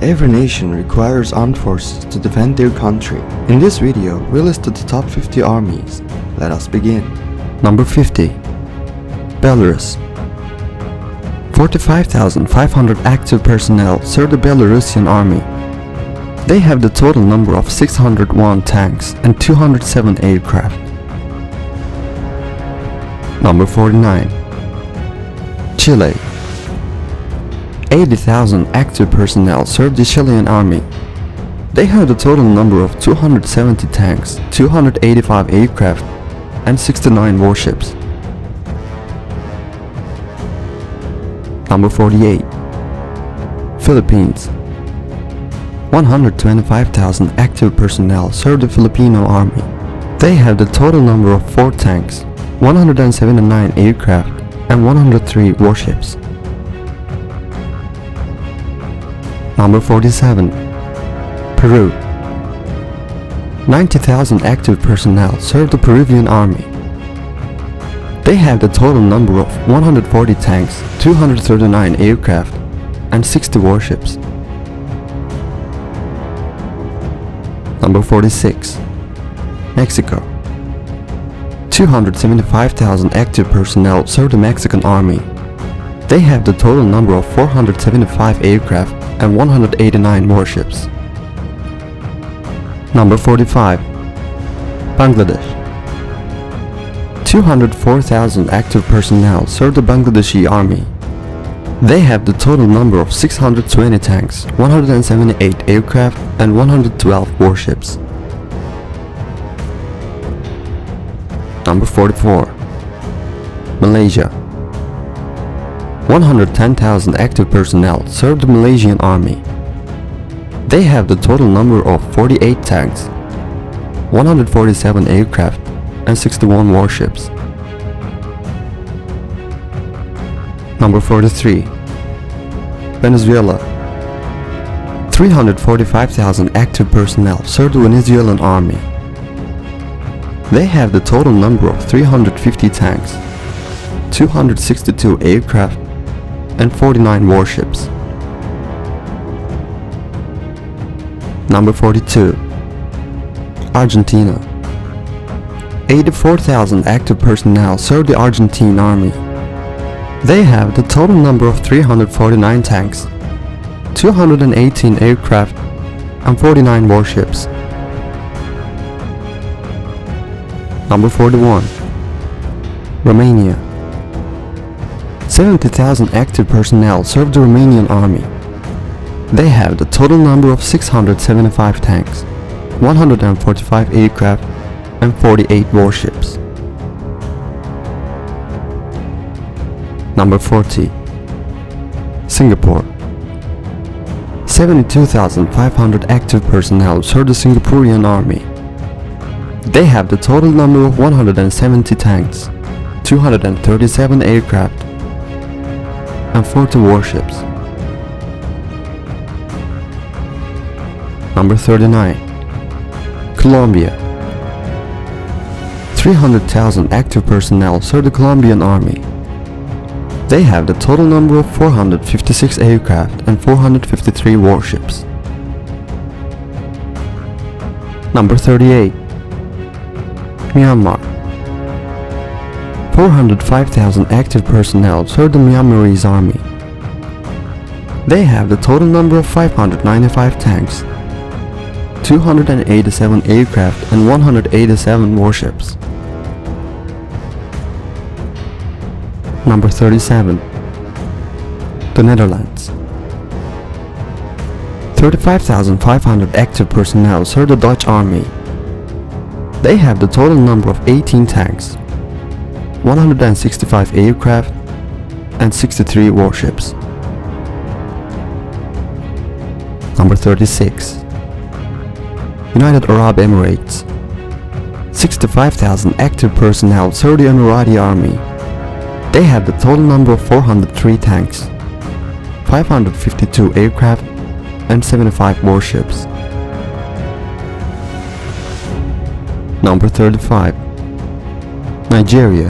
Every nation requires armed forces to defend their country. In this video, we listed the top 50 armies. Let us begin. Number 50. Belarus. 45,500 active personnel serve the Belarusian army. They have the total number of 601 tanks and 207 aircraft. Number 49. Chile. 80,000 active personnel serve the Chilean army. They have the total number of 270 tanks, 285 aircraft, and 69 warships. Number 48. Philippines. 125,000 active personnel serve the Filipino army. They have the total number of 4 tanks, 179 aircraft, and 103 warships. Number 47. Peru. 90,000 active personnel serve the Peruvian army. They have the total number of 140 tanks, 239 aircraft, and 60 warships. Number 46. Mexico. 275,000 active personnel serve the Mexican army. They have the total number of 475 aircraft and 189 warships. Number 45. Bangladesh. 204,000 active personnel serve the Bangladeshi army. They have the total number of 620 tanks, 178 aircraft, and 112 warships. Number 44. Malaysia. 110,000 active personnel serve the Malaysian army. They have the total number of 48 tanks, 147 aircraft, and 61 warships. Number 43. Venezuela. 345,000 active personnel serve the Venezuelan army. They have the total number of 350 tanks, 262 aircraft, and 49 warships. Number 42. Argentina. 84,000 active personnel serve the Argentine army. They have the total number of 349 tanks, 218 aircraft, and 49 warships. Number 41. Romania. 70,000 active personnel serve the Romanian army. They have the total number of 675 tanks, 145 aircraft, and 48 warships. Number 40. Singapore. 72,500 active personnel serve the Singaporean army. They have the total number of 170 tanks, 237 aircraft, and 40 warships. Number 39. Colombia. 300,000 active personnel serve the Colombian army. They have the total number of 456 aircraft and 453 warships. Number 38. Myanmar. 405,000 active personnel serve the Myanmarese army. They have the total number of 595 tanks, 287 aircraft, and 187 warships. Number 37. The Netherlands. 35,500 active personnel serve the Dutch army. They have the total number of 18 tanks, 165 aircraft, and 63 warships. Number 36. United Arab Emirates. 65,000 active personnel serve the Emirati army. They have the total number of 403 tanks, 552 aircraft, and 75 warships. Number 35. Nigeria.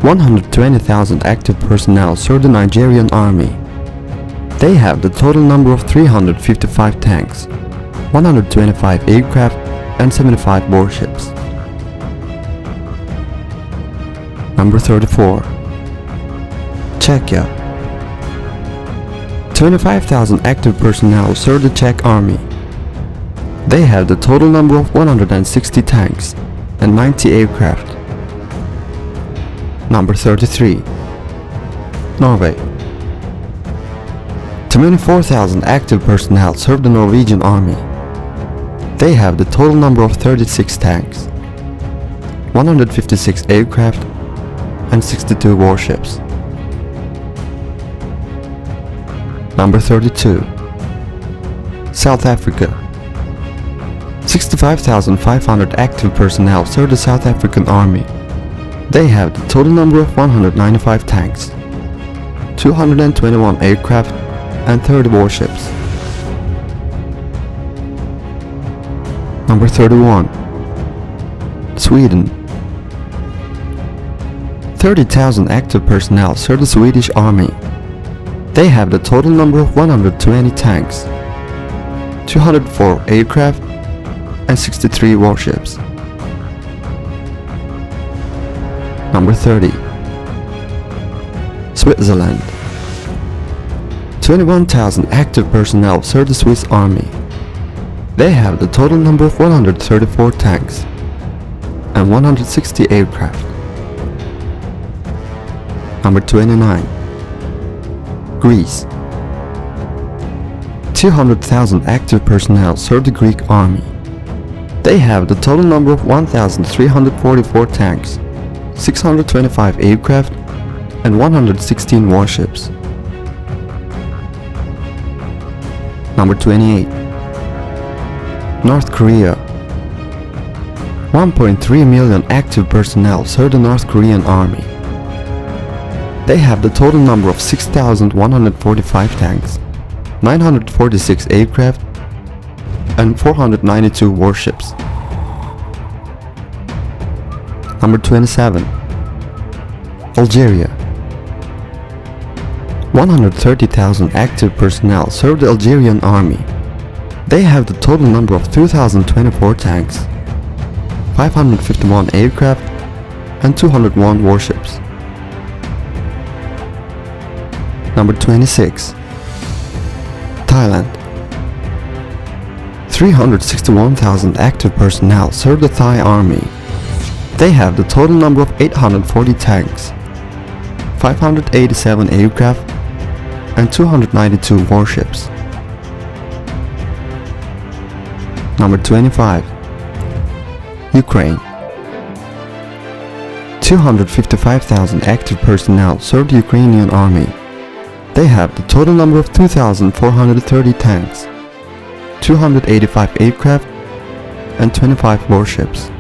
120,000 active personnel serve the Nigerian army. They have the total number of 355 tanks, 125 aircraft, and 75 warships. Number 34. Czechia. 25,000 active personnel serve the Czech army. They have the total number of 160 tanks and 90 aircraft. Number 33. Norway. 24,000 active personnel serve the Norwegian army. They have the total number of 36 tanks, 156 aircraft, and 62 warships. Number 32. South Africa. 65,500 active personnel serve the South African army. They have the total number of 195 tanks, 221 aircraft, and 30 warships. Number 31. Sweden. 30,000 active personnel serve the Swedish army. They have the total number of 120 tanks, 204 aircraft, and 63 warships. Number 30. Switzerland. 21,000 active personnel serve the Swiss army. They have the total number of 134 tanks and 160 aircraft. Number 29. Greece. 200,000 active personnel serve the Greek army. They have the total number of 1,344 tanks, 625 aircraft, and 116 warships. Number 28. North Korea. 1.3 million active personnel serve the North Korean army. They have the total number of 6,145 tanks, 946 aircraft, and 492 warships. Number 27. Algeria. 130,000 active personnel serve the Algerian army. They have the total number of 2,024 tanks, 551 aircraft, and 201 warships. Number 26. Thailand. 361,000 active personnel serve the Thai army. They have the total number of 840 tanks, 587 aircraft, and 292 warships. Number 25. Ukraine. 255,000 active personnel serve the Ukrainian army. They have the total number of 2,430 tanks, 285 aircraft, and 25 warships.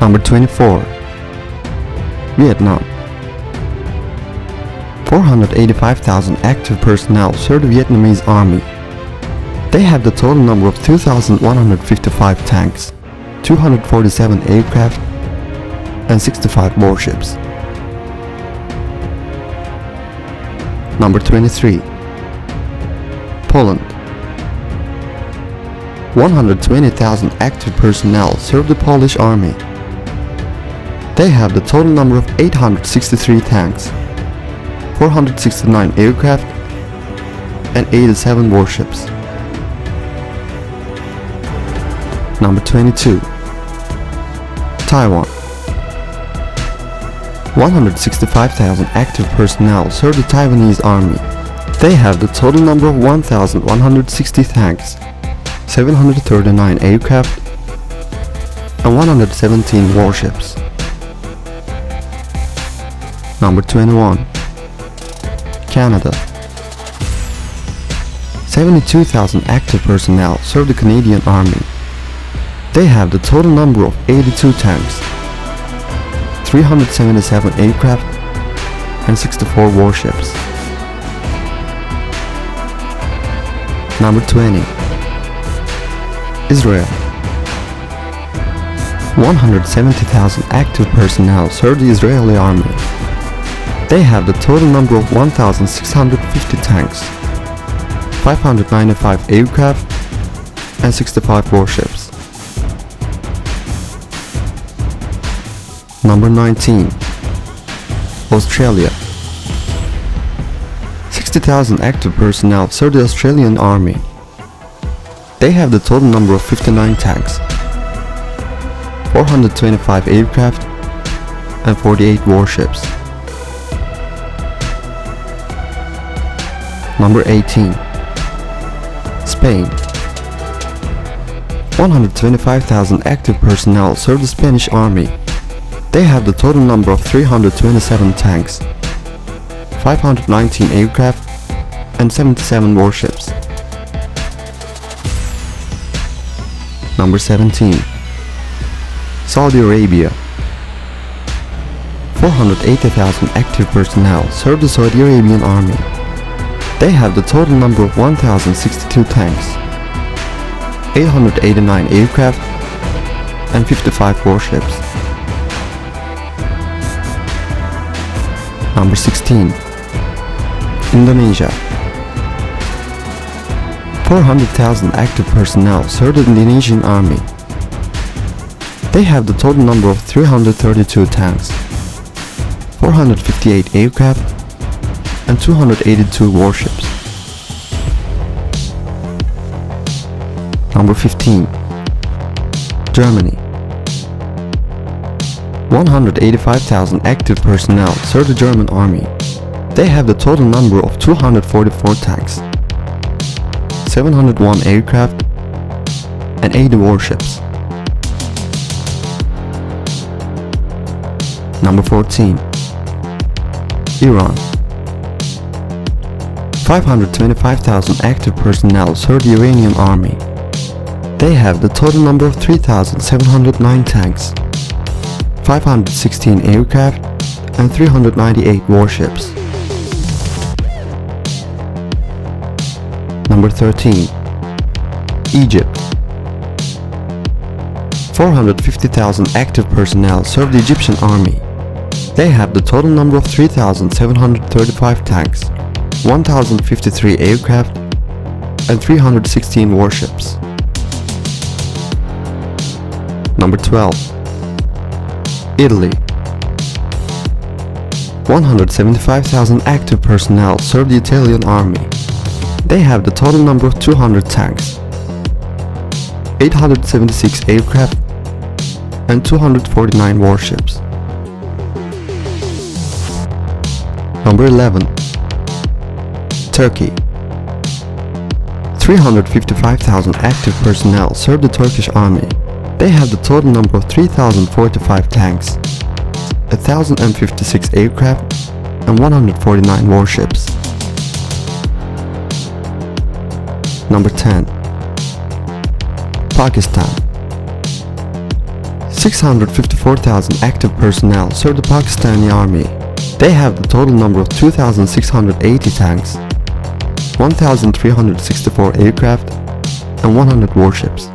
Number 24. Vietnam. 485,000 active personnel serve the Vietnamese army. They have the total number of 2,155 tanks, 247 aircraft, and 65 warships. Number 23. Poland. 120,000 active personnel serve the Polish army. They have the total number of 863 tanks, 469 aircraft, and 87 warships. Number 22. Taiwan. 165,000 active personnel serve the Taiwanese army. They have the total number of 1,160 tanks, 739 aircraft, and 117 warships. Number 21. Canada. 72,000 active personnel serve the Canadian army. They have the total number of 82 tanks, 377 aircraft, and 64 warships. Number 20. Israel. 170,000 active personnel serve the Israeli army. They have the total number of 1,650 tanks, 595 aircraft, and 65 warships. Number 19. Australia. 60,000 active personnel serve the Australian Army. They have the total number of 59 tanks, 425 aircraft, and 48 warships. Number 18. Spain. 125,000 active personnel serve the Spanish Army. They have the total number of 327 tanks, 519 aircraft, and 77 warships. Number 17. Saudi Arabia. 480,000 active personnel serve the Saudi Arabian Army. They have the total number of 1,062 tanks, 889 aircraft, and 55 warships. Number 16. Indonesia. 400,000 active personnel serve the Indonesian Army. They have the total number of 332 tanks, 458 aircraft, and 282 warships. Number 15. Germany. 185,000 active personnel serve the German Army. They have the total number of 244 tanks, 701 aircraft, and 80 warships. Number 14. Iran. 525,000 active personnel serve the Iranian Army. They have the total number of 3,709 tanks, 516 aircraft, and 398 warships. Number 13. Egypt. 450,000 active personnel serve the Egyptian Army. They have the total number of 3,735 tanks, 1,053 aircraft, and 316 warships. Number 12. Italy. 175,000 active personnel serve the Italian Army. They have the total number of 200 tanks, 876 aircraft, and 249 warships. Number 11. Turkey. 355,000 active personnel serve the Turkish Army. They have the total number of 3,045 tanks, 1,056 aircraft, and 149 warships. Number 10. Pakistan. 654,000 active personnel serve the Pakistani Army. They have the total number of 2,680 tanks, 1,364 aircraft, and 100 warships.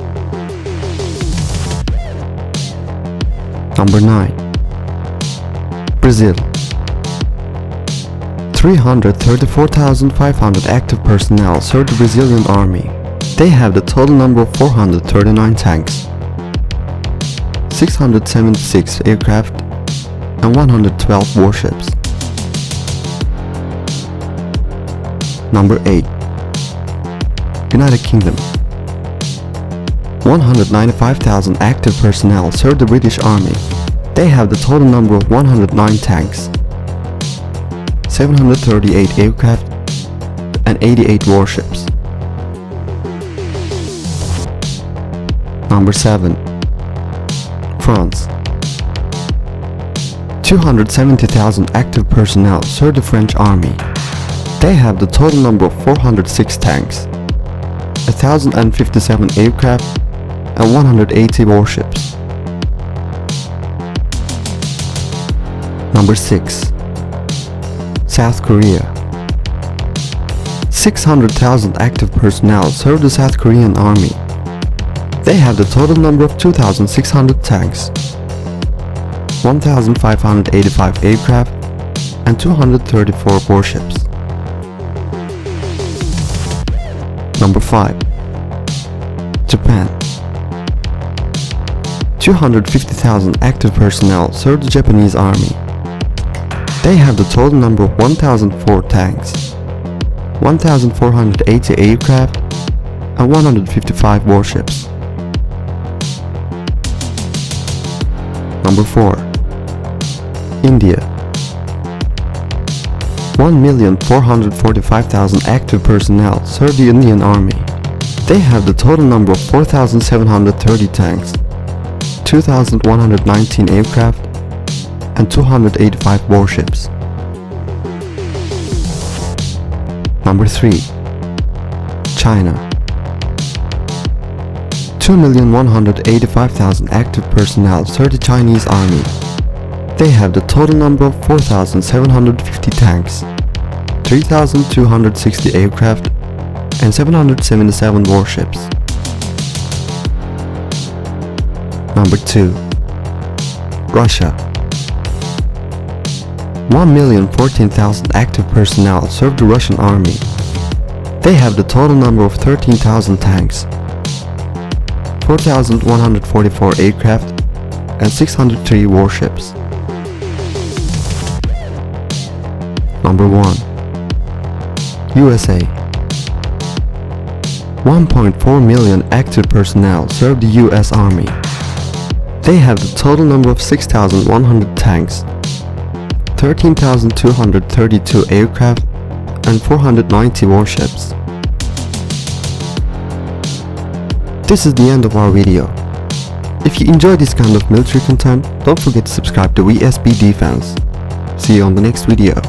Number 9. Brazil. 334,500 active personnel serve the Brazilian Army. They have the total number of 439 tanks, 676 aircraft, and 112 warships. Number 8. United Kingdom. 195,000 active personnel serve the British Army. They have the total number of 109 tanks, 738 aircraft, and 88 warships. Number 7. France. 270,000 active personnel serve the French Army. They have the total number of 406 tanks, 1,057 aircraft, and 180 warships. Number 6. South Korea. 600,000 active personnel serve the South Korean Army. They have the total number of 2,600 tanks, 1,585 aircraft, and 234 warships. Number 5. Japan. 250,000 active personnel serve the Japanese army. They have the total number of 1,004 tanks, 1,480 aircraft, and 155 warships. Number 4. India. 1,445,000 active personnel serve the Indian Army. They have the total number of 4,730 tanks, 2,119 aircraft, and 285 warships. Number 3. China. 2,185,000 active personnel serve the Chinese Army. They have the total number of 4,750 tanks, 3,260 aircraft, and 777 warships. Number 2. Russia. 1,014,000 active personnel serve the Russian Army. They have the total number of 13,000 tanks, 4,144 aircraft, and 603 warships. Number 1. USA. 1.4 million active personnel serve the US Army. They have the total number of 6,100 tanks, 13,232 aircraft, and 490 warships. This is the end of our video. If you enjoy this kind of military content, don't forget to subscribe to VSB Defense. See you on the next video.